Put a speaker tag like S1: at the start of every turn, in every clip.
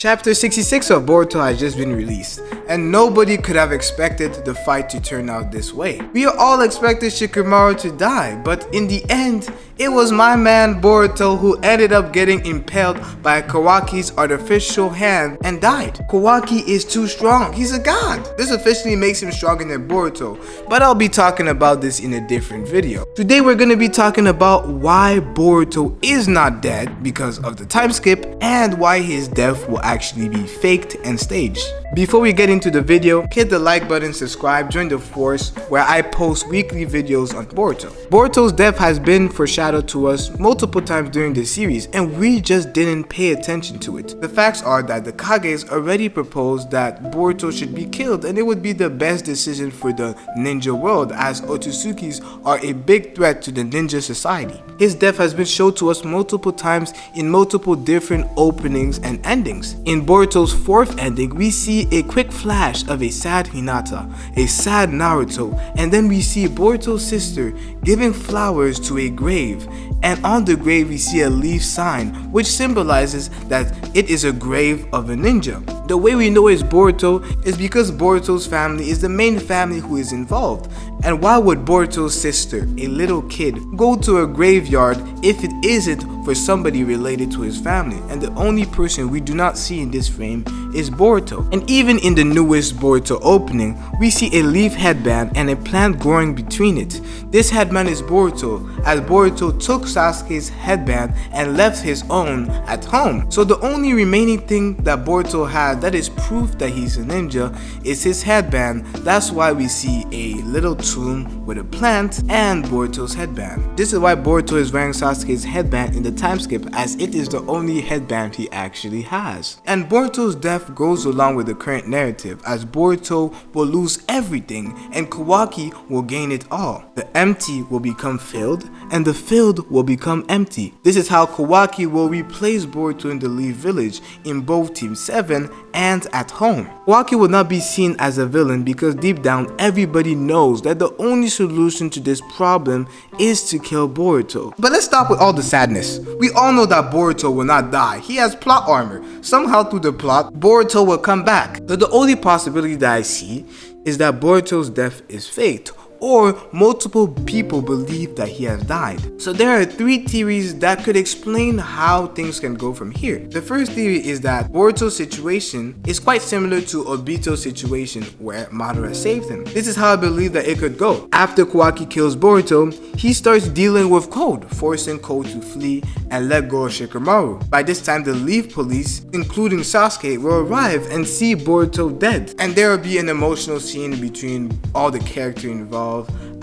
S1: Chapter 66 of Boruto has just been released, and nobody could have expected the fight to turn out this way. We all expected Shikamaru to die, but in the end, it was my man Boruto who ended up getting impaled by Kawaki's artificial hand and died. Kawaki is too strong, he's a god. This officially makes him stronger than Boruto, but I'll be talking about this in a different video. Today we're going to be talking about why Boruto is not dead because of the time skip, and why his death will actually be faked and staged. Before we get into the video, hit the like button, subscribe, join the force where I post weekly videos on Boruto. Boruto's death has been foreshadowed to us multiple times during the series, and we just didn't pay attention to it. The facts are that the Kages already proposed that Boruto should be killed, and it would be the best decision for the ninja world, as Otsutsuki's are a big threat to the ninja society. His death has been shown to us multiple times in multiple different openings and endings. In Boruto's fourth ending, we see a quick flash of a sad Hinata, a sad Naruto, and then we see Boruto's sister giving flowers to a grave, and on the grave we see a leaf sign which symbolizes that it is a grave of a ninja. The way we know it's Boruto is because Boruto's family is the main family who is involved, and why would Boruto's sister, a little kid, go to a graveyard if it isn't for somebody related to his family? And the only person we do not see in this frame is Boruto. And even in the newest Boruto opening, we see a leaf headband and a plant growing between it. This headband is Boruto, as Boruto took Sasuke's headband and left his own at home. So the only remaining thing that Boruto has that is proof that he's a ninja is his headband. That's why we see a little tomb with a plant and Boruto's headband. This is why Boruto is wearing Sasuke's headband in the time skip, as it is the only headband he actually has. And Boruto's death goes along with the current narrative, as Boruto will lose everything and Kawaki will gain it all. The empty will become filled and the filled will become empty. This is how Kawaki will replace Boruto in the Leaf Village in both Team 7 and at home. Kawaki will not be seen as a villain because deep down everybody knows that the only solution to this problem is to kill Boruto. But let's stop with all the sadness. We all know that Boruto will not die. He has plot armor. Somehow through the plot, Boruto will come back. So the only possibility that I see is that Boruto's death is faked, or multiple people believe that he has died. So there are three theories that could explain how things can go from here. The first theory is that Boruto's situation is quite similar to Obito's situation where Madara saved him. This is how I believe that it could go. After Kawaki kills Boruto, he starts dealing with Code, forcing Code to flee and let go of Shikamaru. By this time, the Leaf Police, including Sasuke, will arrive and see Boruto dead. And there will be an emotional scene between all the characters involved,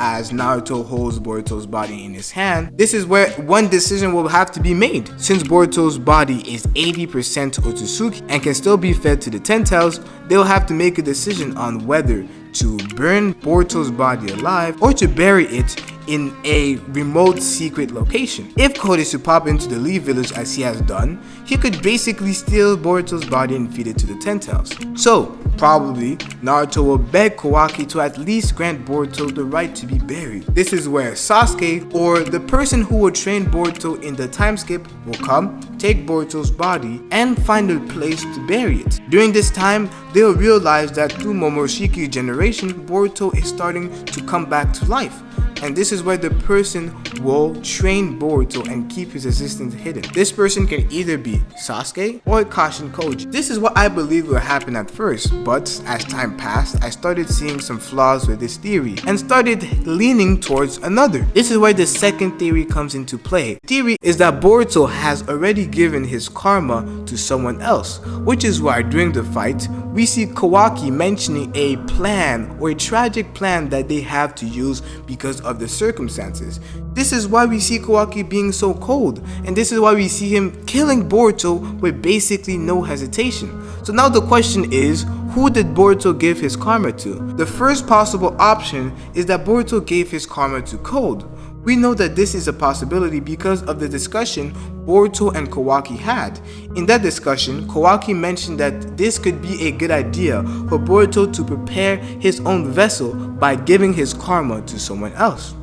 S1: as Naruto holds Boruto's body in his hand. This is where one decision will have to be made. Since Boruto's body is 80% Otsutsuki and can still be fed to the Ten Tails, they'll have to make a decision on whether to burn Boruto's body alive or to bury it in a remote secret location. If Code is to pop into the Leaf Village as he has done, he could basically steal Boruto's body and feed it to the Ten Tails. So probably Naruto will beg Kawaki to at least grant Boruto the right to be buried. This is where Sasuke, or the person who will train Boruto in the time skip, will come, take Boruto's body, and find a place to bury it. During this time, they'll realize that through Momoshiki's generation, Boruto is starting to come back to life. And this is where the person will train Boruto and keep his assistant hidden. This person can either be Sasuke or Kashin Koji. This is what I believe will happen at first, but as time passed, I started seeing some flaws with this theory and started leaning towards another. This is where the second theory comes into play. The theory is that Boruto has already given his karma to someone else, which is why during the fight, we see Kawaki mentioning a plan or a tragic plan that they have to use because of the circumstances. This is why we see Kawaki being so cold, and this is why we see him killing Boruto with basically no hesitation. So now the question is, who did Boruto give his karma to? The first possible option is that Boruto gave his karma to Code. We know that this is a possibility because of the discussion Boruto and Kawaki had. In that discussion, Kawaki mentioned that this could be a good idea for Boruto to prepare his own vessel by giving his karma to someone else.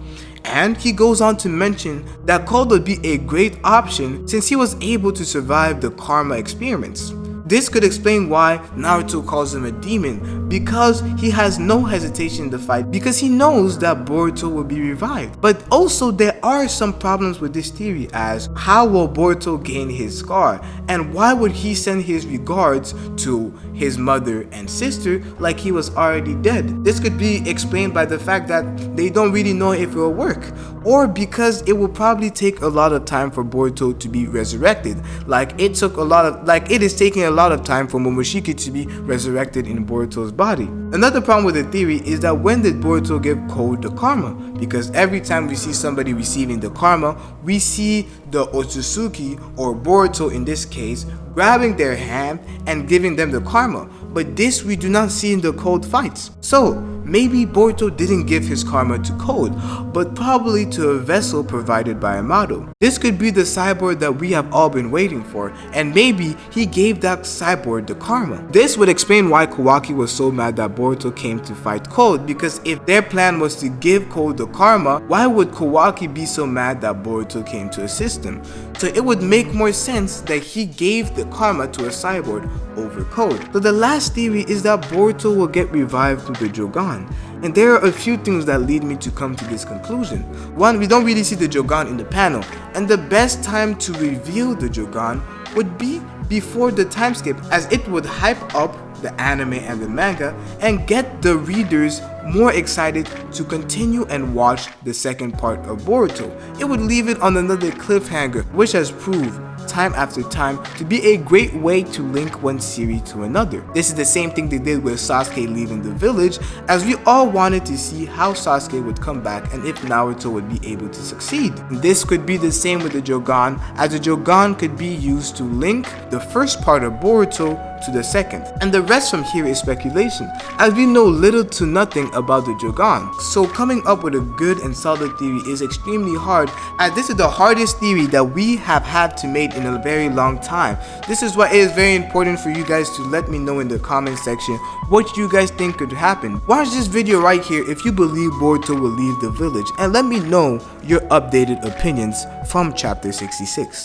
S1: And he goes on to mention that Code would be a great option since he was able to survive the karma experiments. This could explain why Naruto calls him a demon, because he has no hesitation in the fight because he knows that Boruto will be revived. But also there are some problems with this theory, as how will Boruto gain his scar, and why would he send his regards to his mother and sister like he was already dead? This could be explained by the fact that they don't really know if it will work, or because it will probably take a lot of time for Boruto to be resurrected, like it is taking a lot of time for Momoshiki to be resurrected in Boruto's body. Another problem with the theory is that when did Boruto give Code the karma? Because every time we see somebody receiving the karma, we see the Otsutsuki, or Boruto in this case, grabbing their hand and giving them the karma, but this we do not see in the Code fights. So maybe Boruto didn't give his karma to Code, but probably to a vessel provided by Amato. This could be the cyborg that we have all been waiting for, and maybe he gave that cyborg the karma. This would explain why Kawaki was so mad that Boruto came to fight Code, because if their plan was to give Code the karma, why would Kawaki be so mad that Boruto came to assist him? So it would make more sense that he gave the karma to a cyborg over Code. So the last theory is that Boruto will get revived through the Jogan. And there are a few things that lead me to come to this conclusion. One, we don't really see the Jogan in the panel, and the best time to reveal the Jogan would be before the time skip, as it would hype up the anime and the manga and get the readers more excited to continue and watch the second part of Boruto. It would leave it on another cliffhanger, which has proved time after time to be a great way to link one series to another. This is the same thing they did with Sasuke leaving the village, as we all wanted to see how Sasuke would come back and if Naruto would be able to succeed. This could be the same with the Jogan, as the Jogan could be used to link the first part of Boruto to the second, and the rest from here is speculation, as we know little to nothing about the Jogan. So coming up with a good and solid theory is extremely hard, as this is the hardest theory that we have had to make in a very long time. This is why it is very important for you guys to let me know in the comment section what you guys think could happen. Watch this video right here if you believe Boruto will leave the village, and let me know your updated opinions from chapter 66.